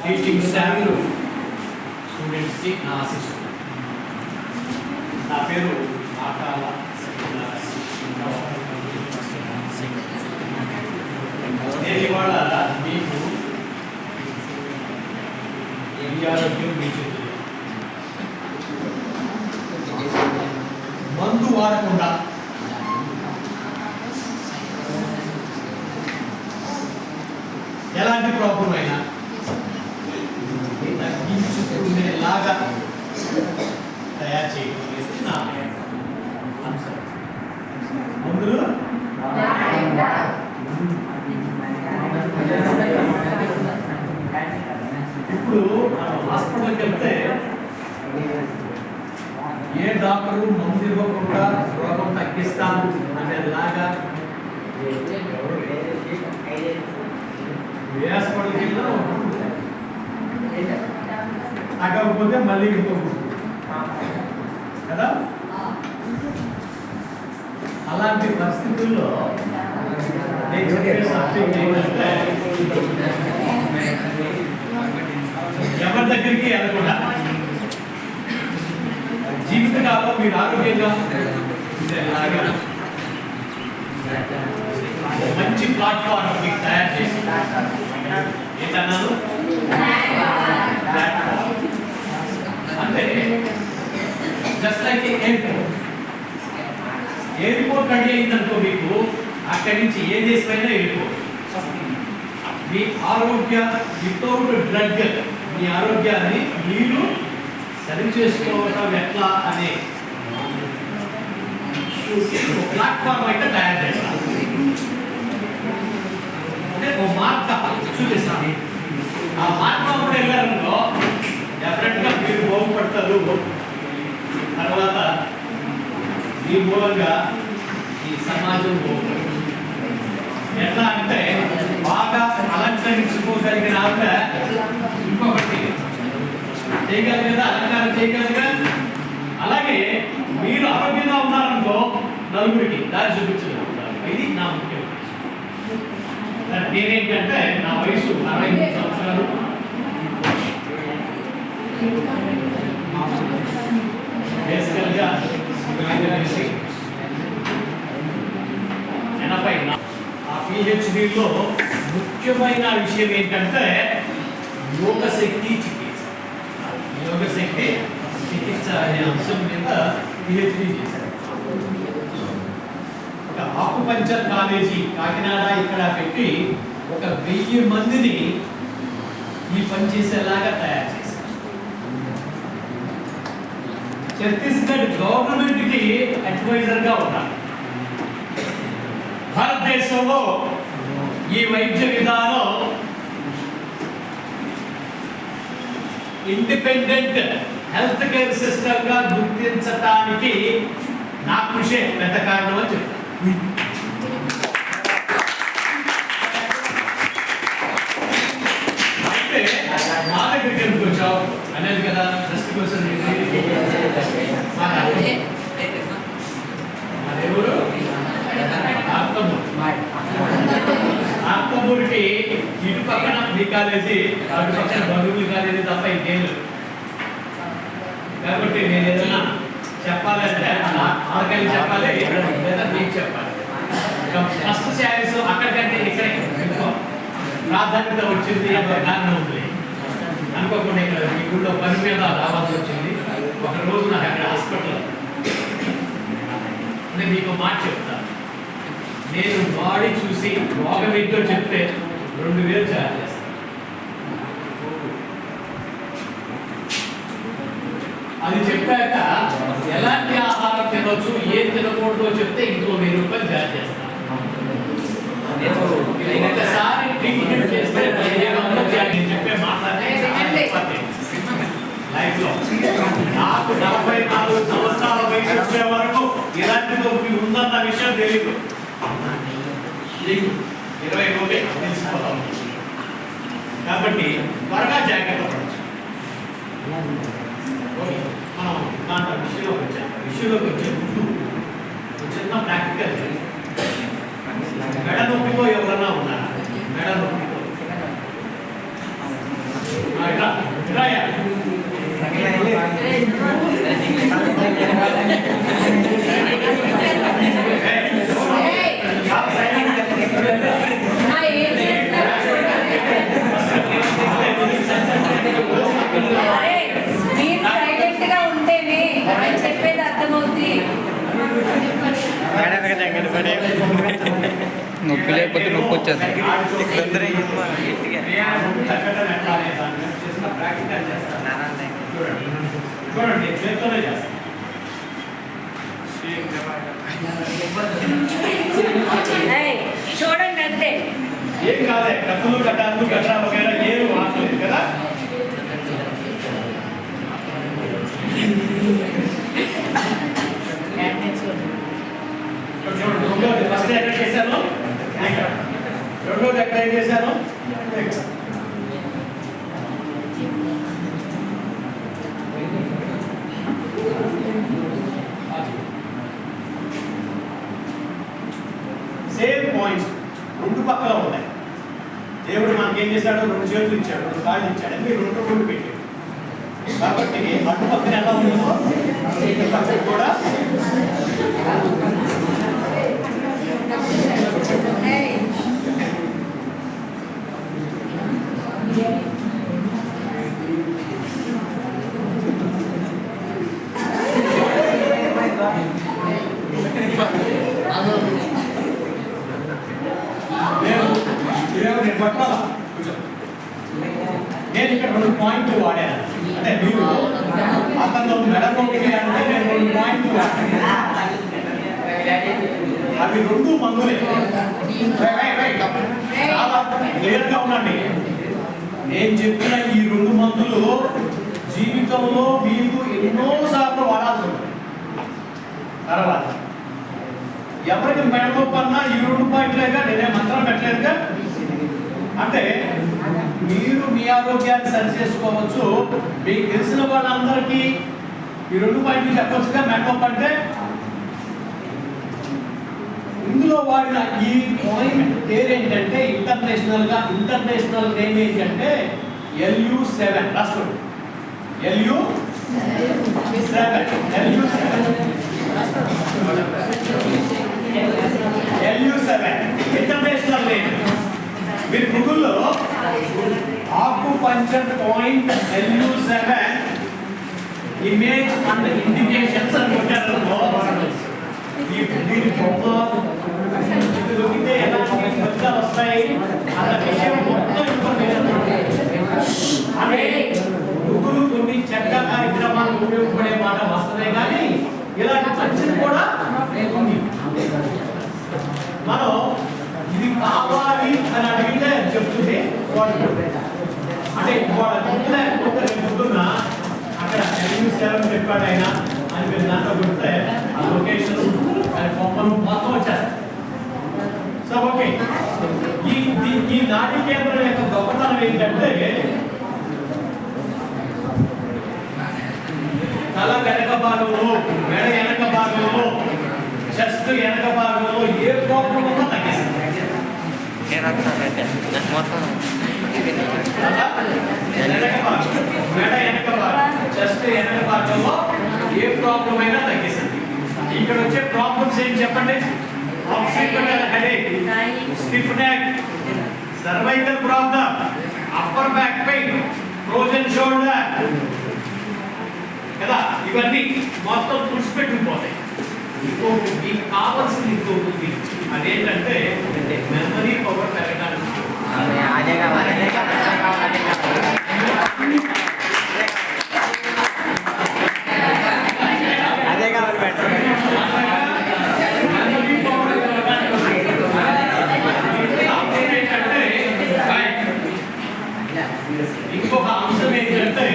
Teaching staff స్టూడెంట్స్కి నా ఆశిస్తున్నాను. నా పేరు ఆకాల నేను ఇవాళ మీకు ఆరోగ్యం మీ చేతులు. మందు వాడకుండా ఎలాంటి ప్రాబ్లం అయినా తగ్గించుకునేలాగా తయారు చేయడం అనేది నా అంశం. మందులు ఇప్పుడు హాస్పిటల్కి వెళ్తే ఏ డాక్టరు మందు ఇవ్వకుండా రోగం తగ్గిస్తాను అనేలాగా ఏ హాస్పిటల్కి వెళ్ళినా తగ్గకపోతే మళ్ళీ కదా. అలాంటి పరిస్థితుల్లో నేను చెప్పే సబ్జెక్ట్ ఏంటంటే ఎవరి దగ్గరికి వెళ్ళకుండా జీవితకాలం మీరు ఆరోగ్యంగా ఉండేలాగా మంచి ప్లాట్ఫామ్ మీకు తయారు చేసి ఏంటన్నాను అంటే జస్ట్ లైక్ ఎయిర్పోర్ట్ రెడీ అయిందనుకో మీకు అక్కడి నుంచి ఏ దేశమైనా వెళ్ళిపోవచ్చు. మీ ఆరోగ్య వితౌట్ డ్రగ్ మీ ఆరోగ్యాన్ని మీరు సరి చేసుకోవటం ఎట్లా అనే ప్లాట్ఫామ్ అయితే తయారు చేస్తాను. అంటే ఒక మార్క్ చూపిస్తాను. ఆ మార్క్ అప్పుడు వెళ్ళారనుకో డెఫినెట్గా మీరు బాగుపడతారు. తర్వాత ఈ మూలంగా ఈ సమాజం బాగుపడుతుంది. ఎట్లా అంటే బాగా అలంకరించుకోగలిగిన ఆవిడ ఇంకొకటి చేయగలరు కదా, అలంకారం చేయగలరుగా. అలాగే మీరు ఆరోగ్యంగా ఉన్నారనుకో నలుగురికి దారి చూపించగలుగుతారు. ఇది నా ముఖ్య ఉద్దేశం. నేనేంటంటే నా వయసు 63 సంవత్సరాలు. బేసికల్గా 80. ఆ పిహెచ్డిలో ముఖ్యమైన విషయం ఏంటంటే యోగశక్తి చికిత్స. యోగశక్తి చికిత్స అనే అంశం మీద పిహెచ్డి చేశారు. ఒక ఆకుపంచర్ కాలేజీ కాకినాడ ఇక్కడ పెట్టి 1000 మందిని ఈ పని చేసేలాగా తయారు చేశారు. ఛత్తీస్గఢ్ గవర్నమెంట్కి అడ్వైజర్గా ఉన్నారు. భారతదేశంలో ఈ వైద్య విధానం ఇండిపెండెంట్ హెల్త్ కేర్ సిస్టమ్ గా గుర్తించడానికి నా కృషి పెద్ద కారణం అని చెప్తాను. అయితే మా దగ్గరికి ఎందుకు వచ్చావు అనేది కదా జస్ట్ కోసం ఎవరు ఆత్మూరికి ఇటు పక్కన మీ కాలేజీ అటు పక్కన బంధువులు కాలేజీ తప్ప ఇంకేం లేదు. కాబట్టి నేను ఏదైనా చెప్పాలంటే ఆడకల్లి చెప్పాలి లేదా మీకు చెప్పాలి. ఫస్ట్ శారీస్ అక్కడికంటే ఇక్కడే ఎక్కువ ప్రాధాన్యత వచ్చింది అనే కారణం ఉంది. అనుకోకుండా ఇక్కడ మీ ఊళ్ళో పని మీద రావాల్సి వచ్చింది. ఒక రోజు నాకు అక్కడ హాస్పిటల్ అంటే మీకు మాట చెప్తాను. నేను బాడీ చూసి రోగం ఏంటో చెప్తే 2000 చార్జ్ చేస్తాను. అది చెప్పాక ఎలాంటి ఆహారం తినవచ్చు ఏం తినకూడదో చెప్తే ఇంకో 1000 రూపాయలు చార్జ్ చేస్తాను. ఒకసారి ట్రీట్మెంట్ చేస్తే 1500 చెప్పే మాట్లాడే లైఫ్ లో నాకు 44 సంవత్సరాల వయసు వచ్చే వరకు ఇలాంటి నొప్పి ఉందన్న విషయం తెలియదు. 20 రూపాయలు తీసుకోవాలి. కాబట్టి త్వరగా జాగ్రత్త పడచ్చు. మనం దాంట్లో విషయంలోకి వచ్చే ముందు చిన్న ప్రాక్టికల్. మెడ నొప్పితో ఎవరన్నా ఉన్నారా? మెడ నొప్పితో నొప్పి లేకపోతే నొప్పి వచ్చేస్తుంది. చూడండి చేతితోనే చేస్తాను. చూడండి అంతే. ఏం కాదే, కత్తులు కట్టాలు గట్రా వగైరా ఏమి వాడలేదు కదా. చూడండి రెండోది ఫస్ట్ ఎక్కడ చేశాను, రెండోది ఎక్కడ ఏం చేశాను. సేమ్ పాయింట్స్ రెండు పక్కల ఉన్నాయి. దేవుడు మనకి ఏం చేశాడు, రెండు చేతులు ఇచ్చాడు, రెండు కాళ్ళు ఇచ్చాడు, అన్ని రెండు రెండు పెట్టాడు. కాబట్టి అటు పక్కన ఎలా ఉందో ఇటు పక్కన కూడా నేను ఇక్కడ రెండు పాయింట్లు వాడాను. అంటే మీరు అతను మెడలోకి అంటే నేను రెండు పాయింట్లు వాడాను. అవి రెండు మందులే. చాలా క్లియర్గా ఉండండి. నేను చెప్పిన ఈ రెండు మందులు జీవితంలో మీకు ఎన్నోసార్లు వాడాల్సి ఉంటుంది. తర్వాత ఎవరికి మెడనొప్పి అన్నా ఈ రెండు పాయింట్లేగా, నేనే మంత్రం పెట్టలేదుగా. అంటే మీరు మీ ఆరోగ్యాన్ని సరి చేసుకోవచ్చు. మీకు తెలిసిన వాళ్ళందరికీ ఈ రెండు పాయింట్లు చెప్పవచ్చుగా. మెడనొప్పి అంటే ఇందులో వాడిన ఈ పాయింట్ పేరు ఏంటంటే ఇంటర్నేషనల్ నేమ్ ఏంటంటే LU7. రాసుకోండి, LU7 ఇంటర్నేషనల్ నేమ్. మీరు గూగుల్లో acupuncture point LU7 image and indications అని కొట్టారు. దీని బొమ్మ దొరికితే ఎలాంటి ఫలితాలు వస్తాయి అన్న విషయం మొత్తం ఇన్ఫర్మేషన్. అంటే గూగుల్ కొన్ని చెడ్డ కార్యక్రమాలకు ఉపయోగపడే మాట వస్తుందే కానీ ఇలాంటి మంచిది కూడా ఉంది. మనం ఇది కావాలి అని అడిగితే చెప్తుంది అంటే పొద్దున్న అక్కడ చెప్పాడు ఆయన అని మీరు దాంట్లో కొడితే ఆ లొకేషన్ బొమ్మలు మొత్తం వచ్చేస్తాయి. సో ఓకే, ఈ నాడీ కేంద్రం యొక్క గొప్పతనం ఏంటంటే తల వెనక భాగంలో, మెడ వెనక భాగంలో, చెస్ట్ వెనక భాగంలో ఏ ప్రాబ్లం ఉన్నా తగ్గిస్తుంది. మెడ వెనక భాగం, చెస్ట్ వెనక భాగంలో ఏ ప్రాబ్లం అయినా తగ్గిస్తుంది. ఇక్కడ వచ్చే ప్రాబ్లమ్స్ ఏం చెప్పండి. Occipital headache, stiff neck, cervical problem, upper back pain, frozen shoulder కదా, ఇవన్నీ మొత్తం తుడిచిపెట్టుకుపోతాయి. ఇంకొకటి మీకు కావాల్సింది ఇంకొకటి, అదేంటంటే మెమరీ పవర్ పెరగడానికి. ఇంకొక అంశం ఏంటంటే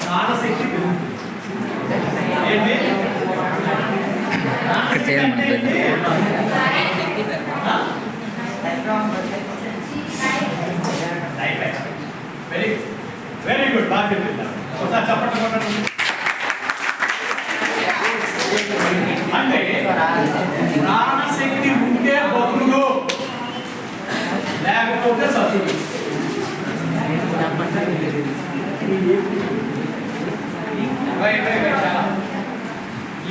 ప్రాణశక్తి ఏంటి వెరీ గుడ్, బాగా చెప్పిందా. ఒకసారి చెప్పండి. అంటే ప్రాణశక్తి ఉంటే బతుకులు, లేకపోతే సతులు.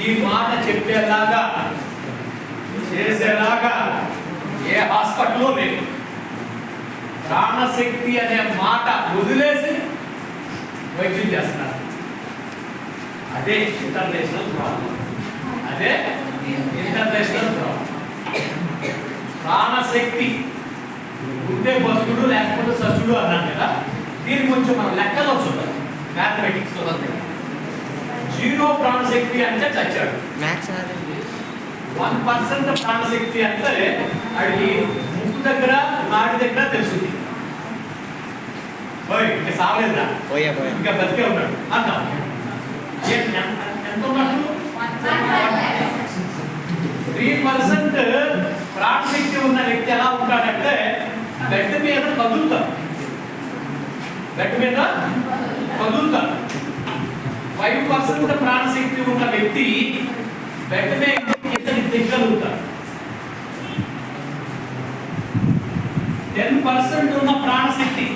ఈ మాట చెప్పేలాగా చేసేలాగా ఏ హాస్పిటల్లో లేదు. ప్రాణశక్తి అనే మాట వదిలేసి వైద్యం చేస్తున్నారు. అదే ఇంటర్నేషనల్ ప్రాబ్లం. ప్రాణశక్తి ఉంటే బతుకుడు లేకపోతే సచ్చుడు అన్నాను కదా. దీనికి కొంచెం మనం లెక్కలో చూద్దాం, మ్యాథమెటిక్స్ లో. జీరో ప్రాణశక్తి అంటే చచ్చాడు. 1% ప్రాణశక్తి అంటే అది ముక్కు దగ్గర నాడి దగ్గర తెలుస్తుంది. ఇంకా సావలేదురా, ఇంకా బతికే ఉన్నాడు అంటాం. ఎంత ఉన్నట్టు 3% ప్రాణశక్తి ఉన్న వ్యక్తి ఎలా ఉంటాడంటే బెడ్ మీద కదులుతాడు. బెడ్ మీద కదులుతాడు. 5% ప్రాణశక్తి ఉన్న వ్యక్తి బెడ్ మీద దిగ్గలుగుతాడు. 10% ఉన్న ప్రాణశక్తి